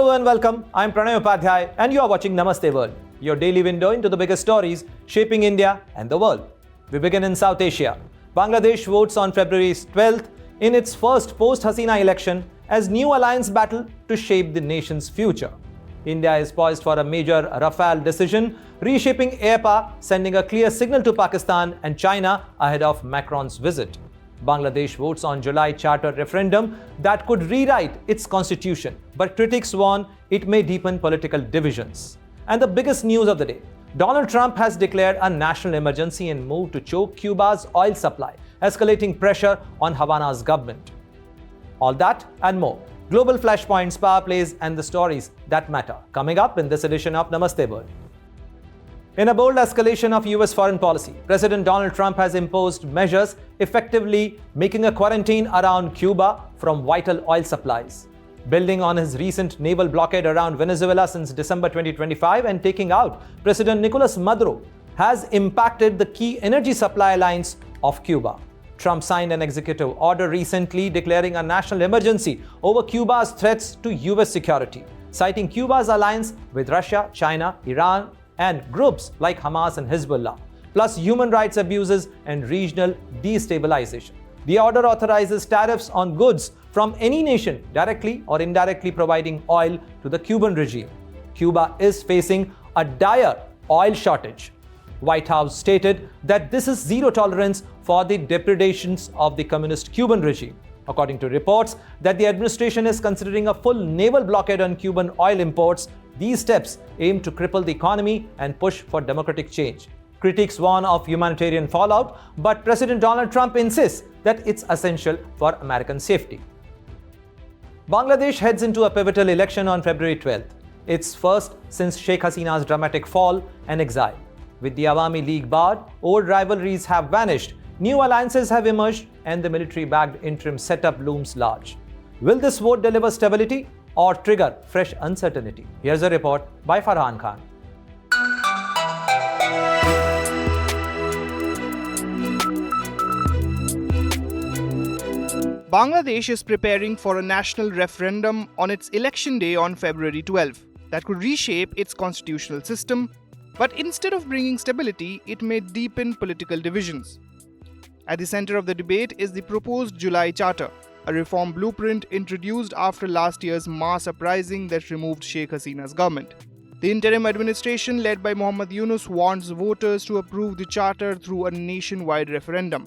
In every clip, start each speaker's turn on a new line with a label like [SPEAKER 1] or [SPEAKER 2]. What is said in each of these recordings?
[SPEAKER 1] Hello and welcome. I'm Pranay Upadhyay and you are watching Namaste World, your daily window into the biggest stories shaping India and the world. We begin in South Asia. Bangladesh votes on February 12th in its first post-Hasina election as new alliance battle to shape the nation's future. India is poised for a major Rafale decision, reshaping air power, sending a clear signal to Pakistan and China ahead of Macron's visit. Bangladesh votes on July charter referendum that could rewrite its constitution, but critics warn it may deepen political divisions. And the biggest news of the day, Donald Trump has declared a national emergency and moved to choke Cuba's oil supply, escalating pressure on Havana's government. All that and more. Global flashpoints, power plays, and the stories that matter. Coming up in this edition of Namaste World. In a bold escalation of US foreign policy, President Donald Trump has imposed measures effectively making a quarantine around Cuba from vital oil supplies. Building on his recent naval blockade around Venezuela since December 2025 and taking out President Nicolas Maduro has impacted the key energy supply lines of Cuba. Trump signed an executive order recently declaring a national emergency over Cuba's threats to US security, citing Cuba's alliance with Russia, China, Iran, and groups like Hamas and Hezbollah, plus human rights abuses and regional destabilization. The order authorizes tariffs on goods from any nation directly or indirectly providing oil to the Cuban regime. Cuba is facing a dire oil shortage. White House stated that this is zero tolerance for the depredations of the communist Cuban regime. According to reports that the administration is considering a full naval blockade on Cuban oil imports, these steps aim to cripple the economy and push for democratic change. Critics warn of humanitarian fallout, but President Donald Trump insists that it's essential for American safety. Bangladesh heads into a pivotal election on February 12th. It's first since Sheikh Hasina's dramatic fall and exile. With the Awami League barred, old rivalries have vanished, new alliances have emerged, and the military-backed interim setup looms large. Will this vote deliver stability or trigger fresh uncertainty? Here's a report by Farhan Khan.
[SPEAKER 2] Bangladesh is preparing for a national referendum on its election day on February 12 that could reshape its constitutional system, but instead of bringing stability, it may deepen political divisions. At the center of the debate is the proposed July Charter, a reform blueprint introduced after last year's mass uprising that removed Sheikh Hasina's government. The interim administration led by Mohammad Yunus wants voters to approve the charter through a nationwide referendum.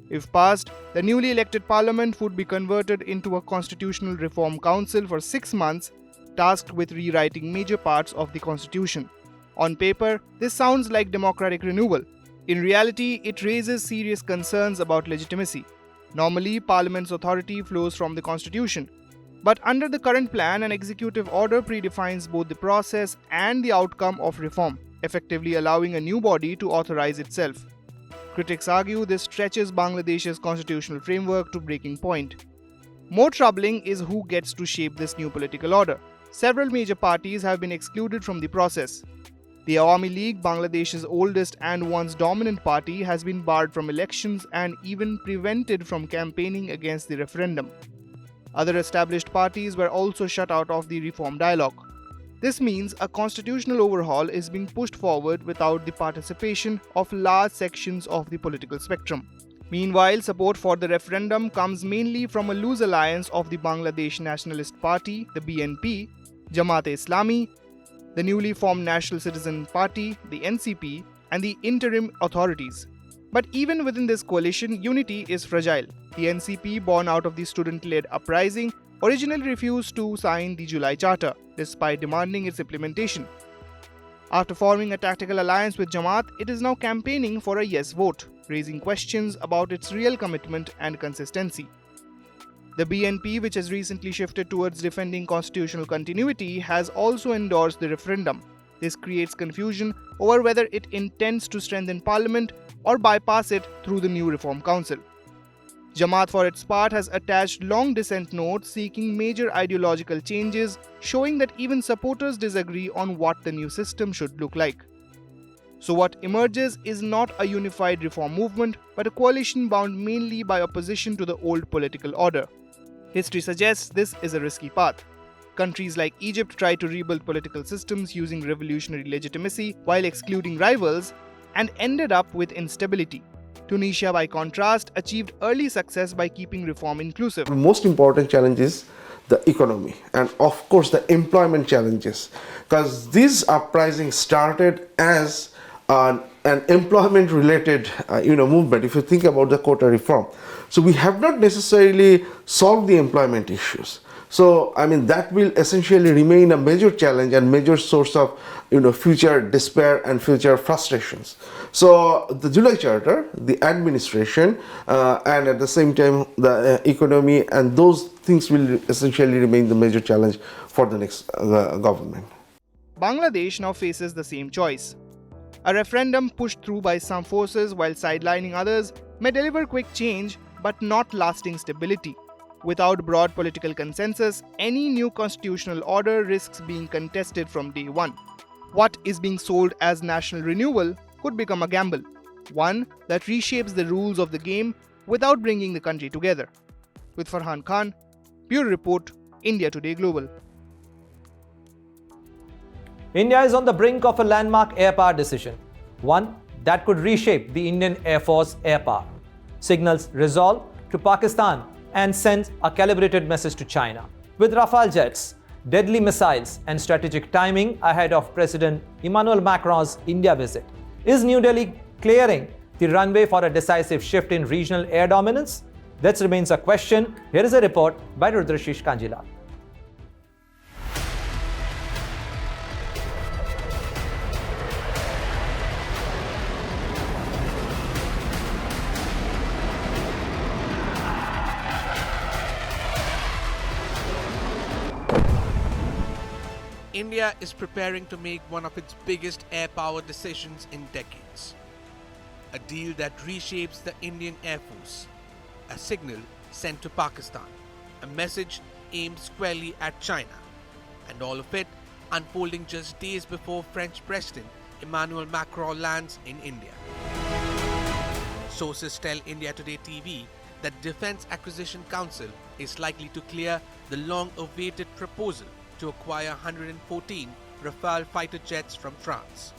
[SPEAKER 2] If passed, the newly elected parliament would be converted into a constitutional reform council for 6 months, tasked with rewriting major parts of the constitution. On paper, this sounds like democratic renewal. In reality, it raises serious concerns about legitimacy. Normally, Parliament's authority flows from the Constitution. But under the current plan, an executive order predefines both the process and the outcome of reform, effectively allowing a new body to authorize itself. Critics argue this stretches Bangladesh's constitutional framework to breaking point. More troubling is who gets to shape this new political order. Several major parties have been excluded from the process. The Awami League, Bangladesh's oldest and once dominant party, has been barred from elections and even prevented from campaigning against the referendum. Other established parties were also shut out of the reform dialogue. This means a constitutional overhaul is being pushed forward without the participation of large sections of the political spectrum. Meanwhile, support for the referendum comes mainly from a loose alliance of the Bangladesh Nationalist Party, the BNP, Jamaat-e-Islami, the newly formed National Citizen Party, the NCP, and the interim authorities. But even within this coalition, unity is fragile. The NCP, born out of the student-led uprising, originally refused to sign the July Charter, despite demanding its implementation. After forming a tactical alliance with Jamaat, it is now campaigning for a yes vote, raising questions about its real commitment and consistency. The BNP, which has recently shifted towards defending constitutional continuity, has also endorsed the referendum. This creates confusion over whether it intends to strengthen parliament or bypass it through the new reform council. Jamaat, for its part, has attached long dissent notes seeking major ideological changes, showing that even supporters disagree on what the new system should look like. So what emerges is not a unified reform movement, but a coalition bound mainly by opposition to the old political order. History suggests this is a risky path. Countries like Egypt tried to rebuild political systems using revolutionary legitimacy while excluding rivals and ended up with instability. Tunisia, by contrast, achieved early success by keeping reform inclusive.
[SPEAKER 3] The most important challenge is the economy and of course the employment challenges, because this uprising started as an employment related movement, if you think about the quota reform. So we have not necessarily solved the employment issues. So I mean that will essentially remain a major challenge and major source of future despair and future frustrations. So the July Charter, the administration, and at the same time the economy, and those things will essentially remain the major challenge for the next government.
[SPEAKER 2] Bangladesh now faces the same choice. A referendum pushed through by some forces while sidelining others may deliver quick change but not lasting stability. Without broad political consensus, any new constitutional order risks being contested from day one. What is being sold as national renewal could become a gamble, one that reshapes the rules of the game without bringing the country together. With Farhan Khan, Bureau Report, India Today Global.
[SPEAKER 1] India is on the brink of a landmark air power decision, one that could reshape the Indian Air Force air power, signals resolve to Pakistan, and sends a calibrated message to China. With Rafale jets, deadly missiles, and strategic timing ahead of President Emmanuel Macron's India visit, is New Delhi clearing the runway for a decisive shift in regional air dominance? That remains a question. Here is a report by Rudrashish Kanjila.
[SPEAKER 4] India is preparing to make one of its biggest air power decisions in decades. A deal that reshapes the Indian Air Force. A signal sent to Pakistan. A message aimed squarely at China. And all of it unfolding just days before French President Emmanuel Macron lands in India. Sources tell India Today TV that Defence Acquisition Council is likely to clear the long-awaited proposal to acquire 114 Rafale fighter jets from France.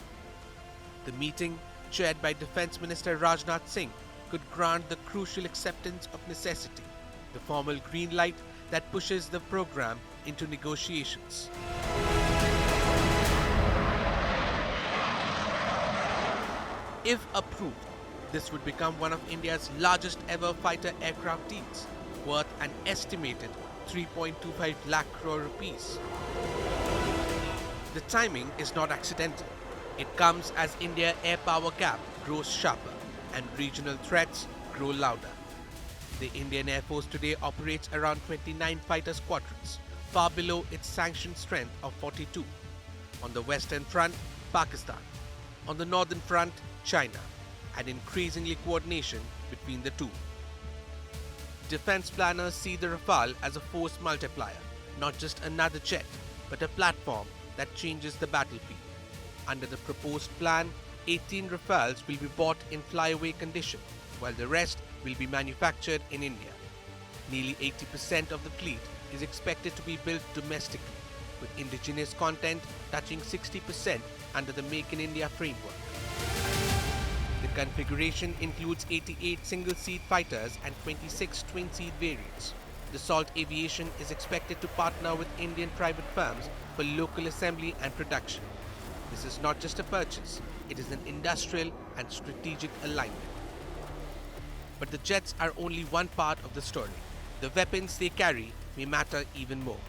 [SPEAKER 4] The meeting, chaired by Defence Minister Rajnath Singh, could grant the crucial acceptance of necessity, the formal green light that pushes the program into negotiations. If approved, this would become one of India's largest ever fighter aircraft deals, worth an estimated 3.25 lakh crore rupees. The timing is not accidental. It comes as India air power gap grows sharper and regional threats grow louder. The Indian Air Force today operates around 29 fighter squadrons, far below its sanctioned strength of 42. On the western front, Pakistan. On the northern front, China, and increasingly coordination between the two. Defense planners see the Rafale as a force multiplier, not just another jet, but a platform that changes the battlefield. Under the proposed plan, 18 Rafales will be bought in flyaway condition, while the rest will be manufactured in India. Nearly 80% of the fleet is expected to be built domestically, with indigenous content touching 60% under the Make in India framework. The configuration includes 88 single-seat fighters and 26 twin-seat variants. Dassault Aviation is expected to partner with Indian private firms for local assembly and production. This is not just a purchase, it is an industrial and strategic alignment. But the jets are only one part of the story. The weapons they carry may matter even more.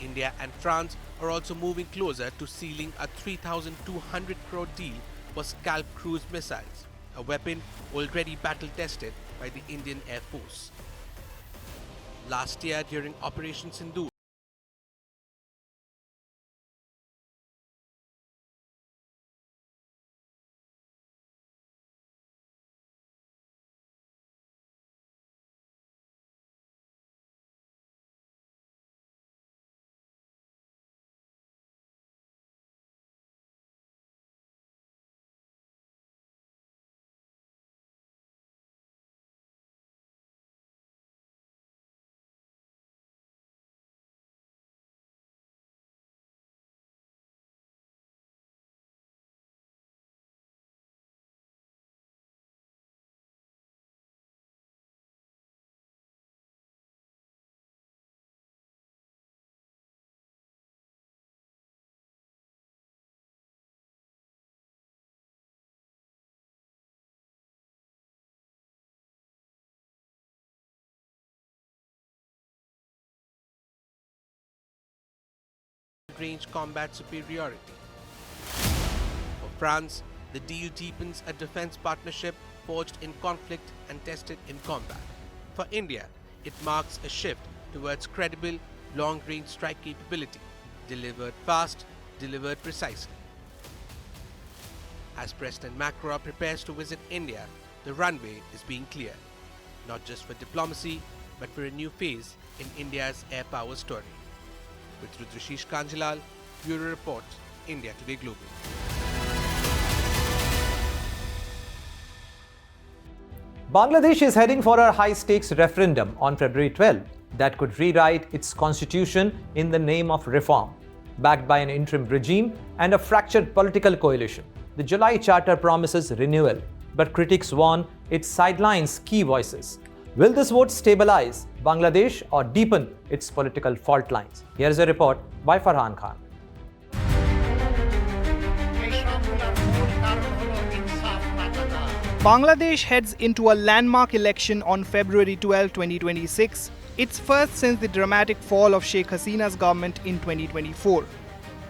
[SPEAKER 4] India and France are also moving closer to sealing a 3,200 crore deal for Scalp cruise missiles, a weapon already battle-tested by the Indian Air Force. Last year, during Operation Sindoor, long-range combat superiority. For France, the deal deepens a defense partnership forged in conflict and tested in combat. For India, it marks a shift towards credible, long-range strike capability, delivered fast, delivered precisely. As President Macron prepares to visit India, the runway is being cleared, not just for diplomacy, but for a new phase in India's air power story. With Rudrashish Kanjilal, Bureau Report, India Today Global.
[SPEAKER 1] Bangladesh is heading for a high-stakes referendum on February 12 that could rewrite its constitution in the name of reform. Backed by an interim regime and a fractured political coalition, the July Charter promises renewal, but critics warn it sidelines key voices. Will this vote stabilize Bangladesh or deepen its political fault lines? Here's a report by Farhan Khan.
[SPEAKER 2] Bangladesh heads into a landmark election on February 12, 2026, its first since the dramatic fall of Sheikh Hasina's government in 2024.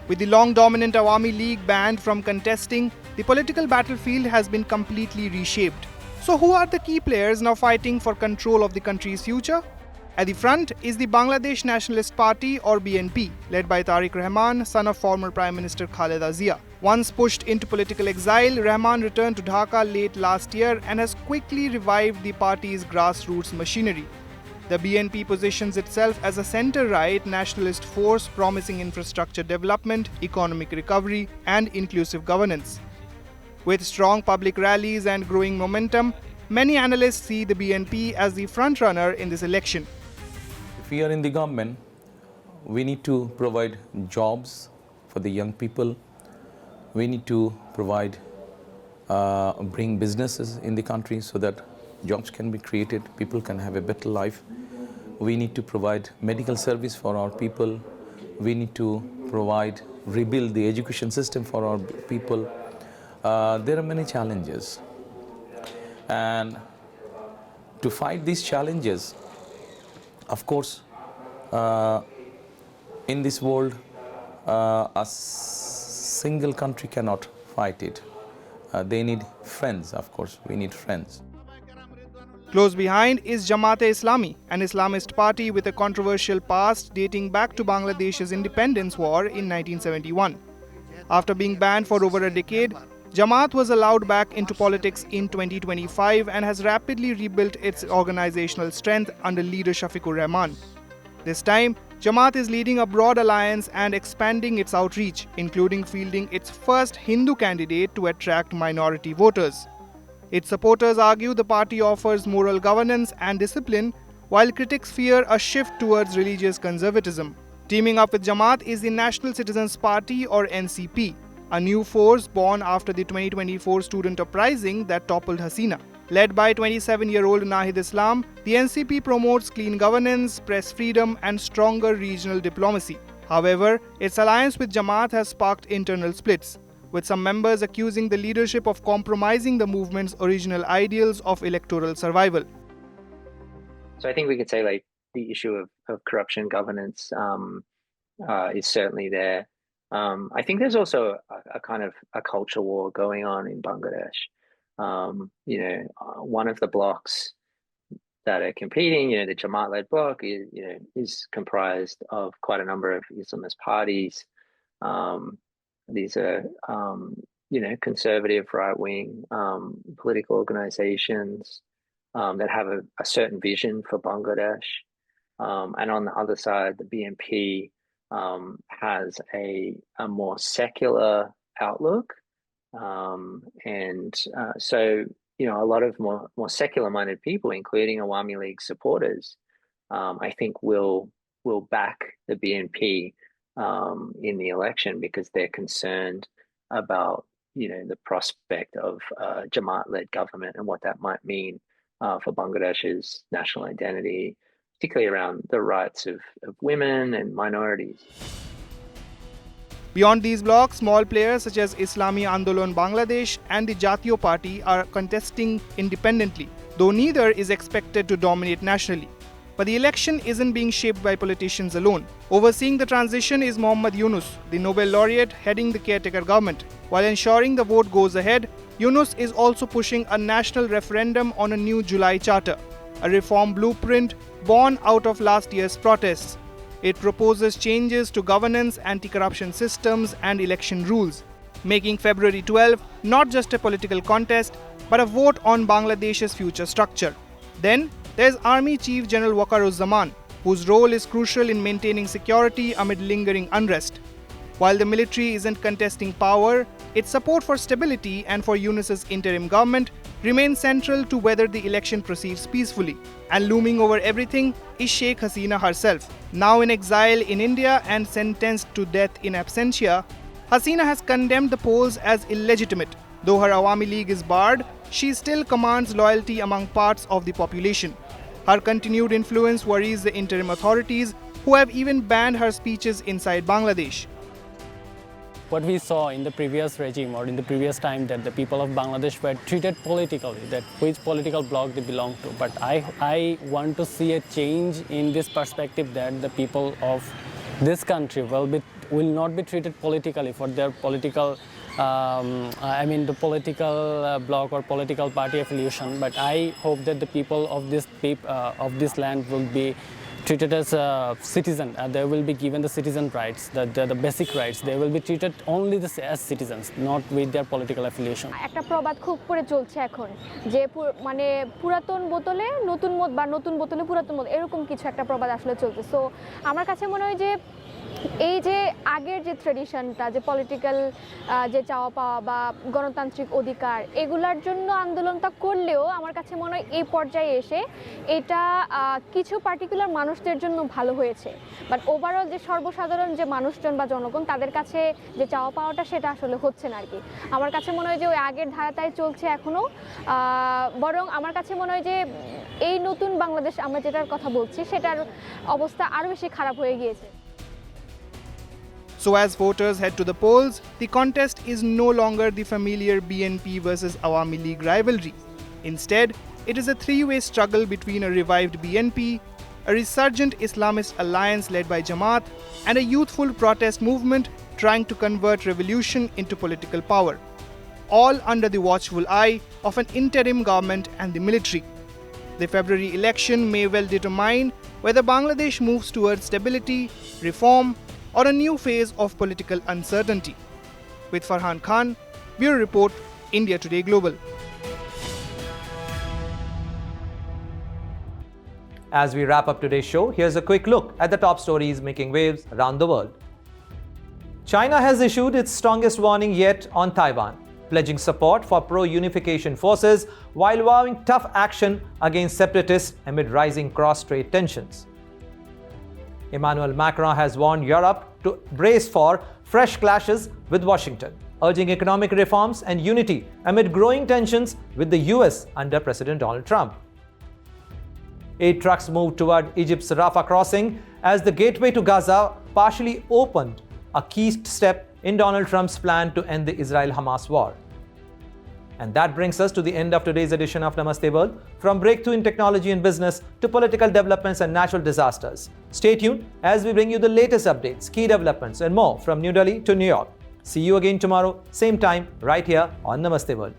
[SPEAKER 2] With the long-dominant Awami League banned from contesting, the political battlefield has been completely reshaped. So who are the key players now fighting for control of the country's future? At the front is the Bangladesh Nationalist Party or BNP, led by Tariq Rahman, son of former Prime Minister Khaleda Zia. Once pushed into political exile, Rahman returned to Dhaka late last year and has quickly revived the party's grassroots machinery. The BNP positions itself as a centre-right nationalist force promising infrastructure development, economic recovery and inclusive governance. With strong public rallies and growing momentum, many analysts see the BNP as the front-runner in this election.
[SPEAKER 5] If we are in the government, we need to provide jobs for the young people. We need to provide, bring businesses in the country so that jobs can be created, people can have a better life. We need to provide medical service for our people. We need to rebuild the education system for our people. There are many challenges. And to fight these challenges, of course, in this world, a single country cannot fight it. They need friends, of course. We need friends.
[SPEAKER 2] Close behind is Jamaat-e-Islami, an Islamist party with a controversial past dating back to Bangladesh's independence war in 1971. After being banned for over a decade, Jamaat was allowed back into politics in 2025 and has rapidly rebuilt its organizational strength under leader Shafiqur Rahman. This time, Jamaat is leading a broad alliance and expanding its outreach, including fielding its first Hindu candidate to attract minority voters. Its supporters argue the party offers moral governance and discipline, while critics fear a shift towards religious conservatism. Teaming up with Jamaat is the National Citizens Party or NCP, a new force born after the 2024 student uprising that toppled Hasina. Led by 27-year-old Nahid Islam, the NCP promotes clean governance, press freedom and stronger regional diplomacy. However, its alliance with Jamaat has sparked internal splits, with some members accusing the leadership of compromising the movement's original ideals of electoral survival.
[SPEAKER 6] So I think we could say the issue of corruption governance is certainly there. I think there's also a kind of a culture war going on in Bangladesh. One of the blocks that are competing, the Jamaat-led bloc is comprised of quite a number of Islamist parties. These are, conservative right-wing political organizations that have a certain vision for Bangladesh. And on the other side, the BNP has a more secular outlook. So, a lot of more secular-minded people, including Awami League supporters, I think will back the BNP in the election because they're concerned about the prospect of Jamaat-led government and what that might mean for Bangladesh's national identity, particularly around the rights of women and minorities.
[SPEAKER 2] Beyond these blocs, small players such as Islami Andolon Bangladesh and the Jatiyo Party are contesting independently, though neither is expected to dominate nationally. But the election isn't being shaped by politicians alone. Overseeing the transition is Mohammad Yunus, the Nobel laureate heading the caretaker government. While ensuring the vote goes ahead, Yunus is also pushing a national referendum on a new July charter, a reform blueprint born out of last year's protests. It proposes changes to governance, anti-corruption systems, and election rules, making February 12 not just a political contest, but a vote on Bangladesh's future structure. Then, there's Army Chief General Waqar-uz-Zaman, whose role is crucial in maintaining security amid lingering unrest. While the military isn't contesting power, its support for stability and for Yunus's interim government remains central to whether the election proceeds peacefully. And looming over everything is Sheikh Hasina herself. Now in exile in India and sentenced to death in absentia, Hasina has condemned the polls as illegitimate. Though her Awami League is barred, she still commands loyalty among parts of the population. Her continued influence worries the interim authorities, who have even banned her speeches inside Bangladesh.
[SPEAKER 7] What we saw in the previous regime or in the previous time, that the people of Bangladesh were treated politically, that which political bloc they belong to. But I want to see a change in this perspective, that the people of this country will not be treated politically for their political the political bloc or political party affiliation, but I hope that the people of this land will be treated as a citizen. They will be given the citizen rights, the basic rights. They will be treated only as citizens, not with their political affiliation.
[SPEAKER 8] একটা প্রবাদ খুব করে চলছে এখন যে মানে পুরাতন বোতলে নতুন মদ বা নতুন বোতলে পুরাতন মদ, এরকম কিছু একটা প্রবাদ আসলে চলছে। সো আমার কাছে মনে হয় যে এই যে আগের যে ট্র্যাডিশনটা, যে পলিটিক্যাল যে চাওয়া পাওয়া বা গণতান্ত্রিক অধিকার, এগুলার জন্য আন্দোলনটা করলেও আমার কাছে মনে হয় এই পর্যায়ে এসে এটা কিছু পার্টিকুলার মানুষদের জন্য ভালো হয়েছে, বাট ওভারঅল যে সর্বসাধারণ যে মানুষজন বা জনগণ, তাদের কাছে যে চাওয়া পাওয়াটা সেটা আসলে হচ্ছে না আর কি। আমার কাছে মনে হয় যে ওই আগের ধারাটাই চলছে এখনও, বরং আমার কাছে মনে হয় যে এই নতুন বাংলাদেশ আমরা যেটার কথা বলছি সেটার অবস্থা আরও বেশি খারাপ হয়ে গিয়েছে।
[SPEAKER 2] So as voters head to the polls, the contest is no longer the familiar BNP versus Awami League rivalry. Instead, it is a three-way struggle between a revived BNP, a resurgent Islamist alliance led by Jamaat, and a youthful protest movement trying to convert revolution into political power, all under the watchful eye of an interim government and the military. The February election may well determine whether Bangladesh moves towards stability, reform, or a new phase of political uncertainty. With Farhan Khan, Bureau Report, India Today Global.
[SPEAKER 1] As we wrap up today's show, here's a quick look at the top stories making waves around the world. China has issued its strongest warning yet on Taiwan, pledging support for pro-unification forces while vowing tough action against separatists amid rising cross-strait tensions. Emmanuel Macron has warned Europe to brace for fresh clashes with Washington, urging economic reforms and unity amid growing tensions with the US under President Donald Trump. 8 trucks moved toward Egypt's Rafah crossing as the gateway to Gaza partially opened, a key step in Donald Trump's plan to end the Israel-Hamas war. And that brings us to the end of today's edition of Namaste World. From breakthrough in technology and business to political developments and natural disasters. Stay tuned as we bring you the latest updates, key developments and more from New Delhi to New York. See you again tomorrow, same time, right here on Namaste World.